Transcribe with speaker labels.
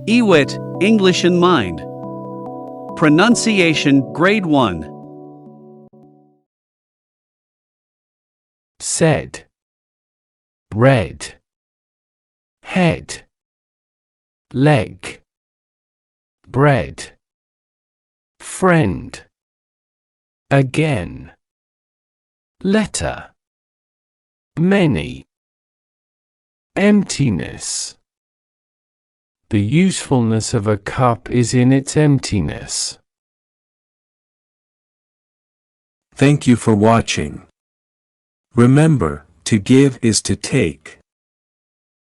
Speaker 1: E-WIT, English in Mind. Pronunciation Grade 1.
Speaker 2: Said, read, head, leg, bread, friend, again, letter, many, emptiness. The usefulness of a cup is in its emptiness.
Speaker 3: Thank you for watching. Remember, to give is to take.